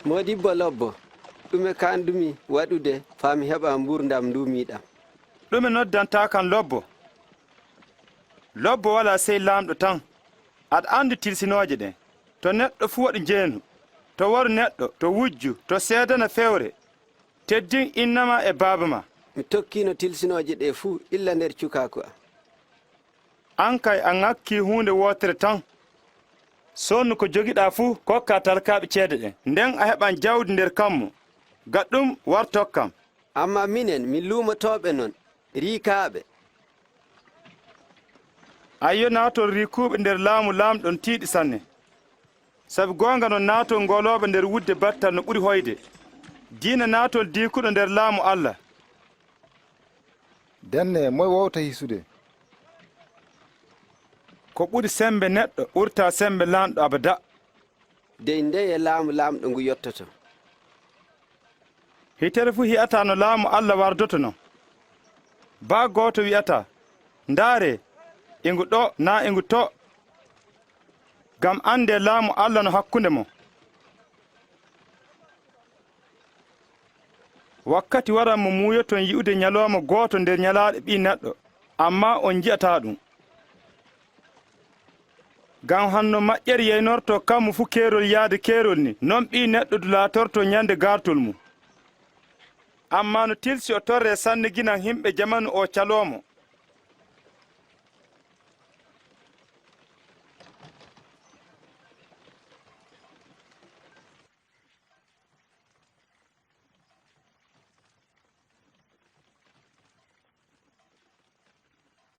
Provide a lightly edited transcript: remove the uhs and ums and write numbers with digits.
Modibbo lobbo ɗume kandumi waɗude fami heɓa mburdam ndumiɗam. ɗume noddanta kan lobbo wala sey lamɗo tan aɗa andi tilsinoje ɗen to neɗɗo fu waɗi jeenu to waru neɗɗo to wujju to seedana fewre teddin innama e baaba ma. Mi tokkino tilsinoje ɗe fuu illa nder cukako am. An kay a ŋakki hunde wotere tan sonnu ko jogiɗa fuu kokka talkaɓe ceede ɗen nden a heɓan jawdi nder kammu gaɗɗum wartokkam. Amma minen min lumotoɓe non riikaaɓe. Ayyo naatol rikuɓe nder laamu laamɗon tiiɗi sanne sabi goonga no naatol ngoloɓe nder wudde battal no ɓuri hoyde diina naatol diikuɗo nder laamu Allah. Denne moye wowta hisude ko ɓuri sembe neɗɗo ɓurta sembe laamɗo abada. Dey ndeye laamu laamɗo ngu yottoto. Hitere fu hi'ata no laamu Allah wardoto non. Baa gooto wi'ata ndaare ingu ɗo na ingu to gam ande laamu Allah no hakkunde mo. Wakkati waran mo muuyoton yi'ude nyaloma gooto nder nyalaaɗe ɓi neɗɗo amma on ji'ata ɗum. Gam hanno maƴƴere yeynorto kammu fu keerol yaade keerol ni non ɓi neɗɗo dulatorto nyande gartol mum. Amma no tilsi o torre sanne ginan himɓe jamanu o calomo